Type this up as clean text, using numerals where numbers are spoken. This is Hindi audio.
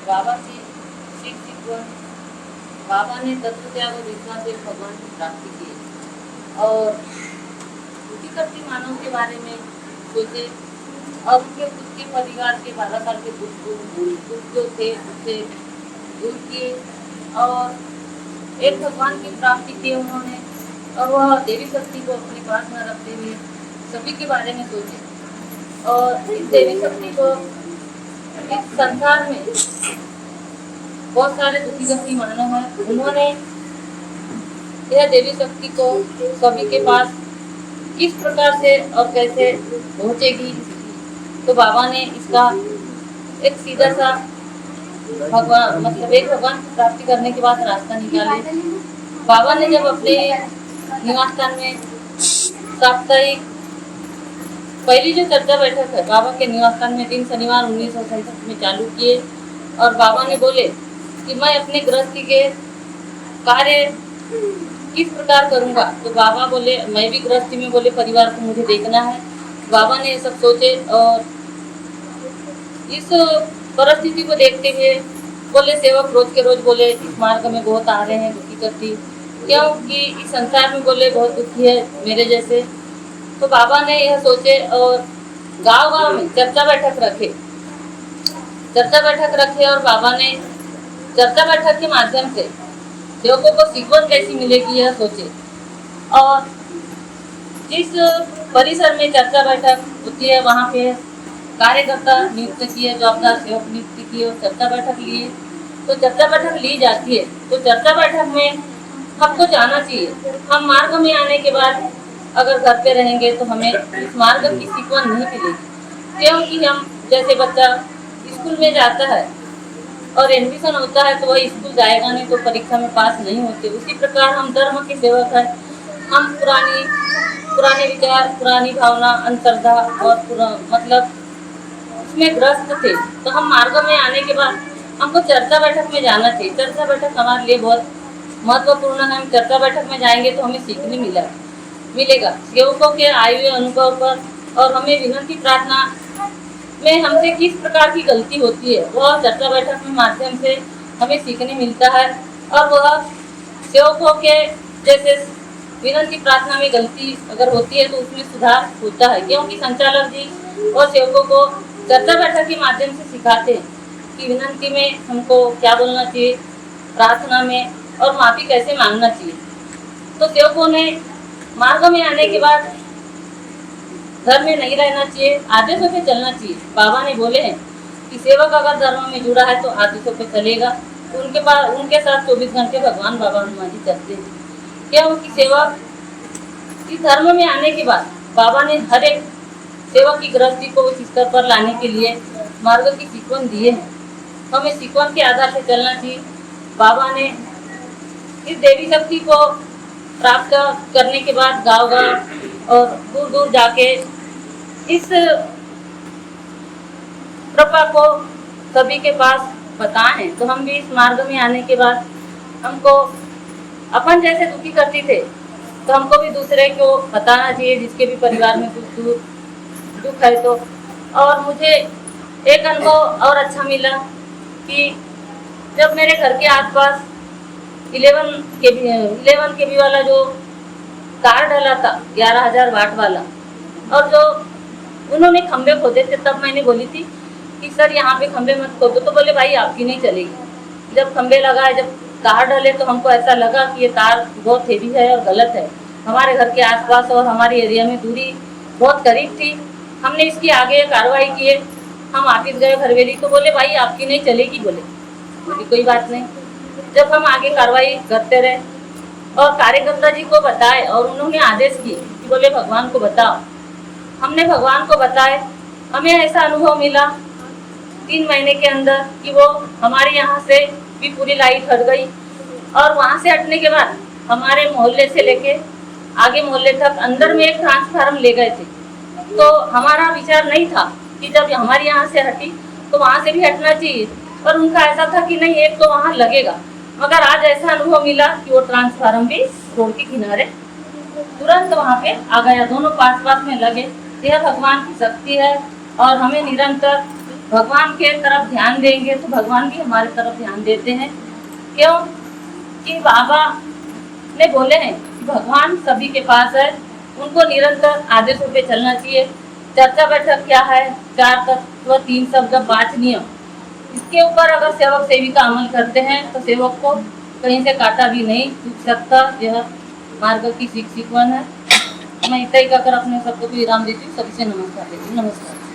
बाबा से सीख सीखकर बाबा ने तत्व त्याग और विश्वास से भगवान की प्राप्ति की और दुखी करती मानव के बारे में सोचे और उनके खुद के परिवार के 12 साल के दुख जो थे उससे दूर किए और एक भगवान की प्राप्ति की उन्होंने और वह देवी शक्ति को अपने पास न रखते हुए सभी के बारे में सोचे और इस देवी शक्ति को इस संसार में बहुत सारे दुखी दुखी मानव हैं, उन्होंने यह देवी शक्ति को सभी के पास किस प्रकार से और कैसे पहुंचेगी, तो बाबा ने इसका एक सीधा सा भगवान मतलब एक भगवान की प्राप्ति करने के बाद रास्ता निकाले। बाबा ने जब अपने निवास स्थान में साप्ताहिक पहली जो चर्चा बैठक है बाबा के निवास स्थान में 3 शनिवार 1967 में चालू किए और बाबा ने बोले कि मैं अपने गृहस्थी के कार्य किस प्रकार करूंगा, तो बाबा बोले मैं भी गृहस्थी में बोले परिवार को मुझे देखना है। बाबा ने ये सब सोचे और इस परिस्थिति को देखते हुए बोले सेवक रोज के रोज बोले इस मार्ग में बहुत आ रहे हैं दुखी करती, क्योंकि इस संसार में बोले बहुत दुखी है मेरे जैसे। तो बाबा ने यह सोचे और गांव-गांव में चर्चा बैठक रखे और बाबा ने चर्चा बैठक के माध्यम से सेवकों को सीखवन कैसी मिलेगी यह सोचे और जिस परिसर में चर्चा बैठक होती है वहाँ पे कार्यकर्ता नियुक्त किए, जवाबदार सेवक नियुक्त किए और चर्चा बैठक लिए। तो चर्चा बैठक ली जाती है तो चर्चा बैठक में हमको जाना चाहिए। हम मार्ग में आने के बाद अगर घर पे रहेंगे तो हमें इस मार्ग की सीखवन नहीं मिलेगी, क्योंकि हम जैसे बच्चा स्कूल में जाता है और एडमिशन होता है तो वह स्कूल जाएगा नहीं तो परीक्षा में पास नहीं होते। उसी प्रकार हम धर्म के सेवक हैं, हम पुराने विचार, पुरानी भावना, अंधश्रद्धा और मतलब उसमें ग्रस्त थे। तो हम मार्ग में आने के बाद हमको चर्चा बैठक में जाना चाहिए। चर्चा बैठक हमारे लिए बहुत महत्वपूर्ण है। हम चर्चा बैठक में जाएंगे तो हमें सीखने मिलेगा सेवकों के आए हुए अनुभव पर और हमें विनती प्रार्थना में हमसे किस प्रकार की गलती होती है वह चर्चा बैठक के माध्यम से हमें सीखने मिलता है और वह सेवकों के जैसे विनती प्रार्थना में गलती अगर होती है तो उसमें सुधार होता है, क्योंकि संचालक जी और सेवकों को चर्चा बैठक के माध्यम से सिखाते हैं कि विनती में हमको क्या बोलना चाहिए, प्रार्थना में और माफी कैसे मांगना चाहिए। तो सेवकों ने मार्ग में आने के बाद धर्म में नहीं रहना चाहिए, आदेशों पे चलना चाहिए। बाबा ने बोले हैं कि सेवक अगर धर्म में जुड़ा है तो आदेशों पे चलेगा। तो उनके साथ 24 घंटे भगवान बाबा हनुमान जी चलते हैं, क्योंकि सेवक इस धर्म में आने के बाद बाबा ने हर एक सेवक की गृहस्थी को उस स्तर पर लाने के लिए मार्ग की सीखवन दिए हैं। हमें सीखवन के आधार से चलना चाहिए। बाबा ने इस देवी शक्ति को प्राप्त करने के बाद गांव-गांव और दूर-दूर जाके इस कृपा को सभी के पास बताएं। तो हम भी इस मार्ग में आने के बाद हमको अपन जैसे दुखी करती थे तो हमको भी दूसरे को बताना चाहिए जिसके भी परिवार में दुख है। तो और मुझे एक अनुभव और अच्छा मिला कि जब मेरे घर के आसपास 11 केवी वाला जो तार डाला था 11,000 वाट वाला और जो उन्होंने खंबे खोदे थे, तब मैंने बोली थी कि सर यहाँ पे खंबे मत खोदो, तो बोले भाई आपकी नहीं चलेगी। जब खंबे लगाए, जब तार डाले तो हमको ऐसा लगा कि ये तार बहुत हेवी है और गलत है। हमारे घर के आसपास और हमारे एरिया में दूरी बहुत करीब थी। हमने इसकी आगे कार्रवाई किए, हम ऑफिस गए घरवेली, तो बोले भाई आपकी नहीं चलेगी। बोली कोई बात नहीं। जब हम आगे कार्रवाई करते रहे और कार्यकर्ता जी को बताए और उन्होंने आदेश किए कि बोले भगवान को बताओ, हमने भगवान को बताए। हमें ऐसा अनुभव मिला 3 महीने के अंदर कि वो हमारे यहाँ से भी पूरी लाइट हट गई और वहाँ से हटने के बाद हमारे मोहल्ले से लेके आगे मोहल्ले तक अंदर में एक ट्रांसफार्मर ले गए थे। तो हमारा विचार नहीं था कि जब हमारे यहाँ से हटी तो वहाँ से भी हटना चाहिए, पर उनका ऐसा था कि नहीं एक तो वहाँ लगेगा। मगर आज ऐसा अनुभव मिला कि वो ट्रांसफार्मर भी रोड के किनारे तुरंत वहाँ पे आ गया, दोनों पास पास में लगे। यह भगवान की शक्ति है और हमें निरंतर भगवान के तरफ ध्यान देंगे तो भगवान भी हमारे तरफ ध्यान देते हैं। क्यों कि बाबा ने बोले हैं कि भगवान सभी के पास है, उनको निरंतर आदेशों पे चलना चाहिए। चर्चा बैठक क्या है? 4 तत्व 3 शब्द 5 नियम, इसके ऊपर अगर सेवक सेविका अमल करते हैं तो सेवक को कहीं से काटा भी नहीं चूक सकता। यह मार्ग की सीख है। मैं इतना ही कहकर अपने शब्द को विराम देती हूँ। सभी से नमस्कार देती हूँ। नमस्कार।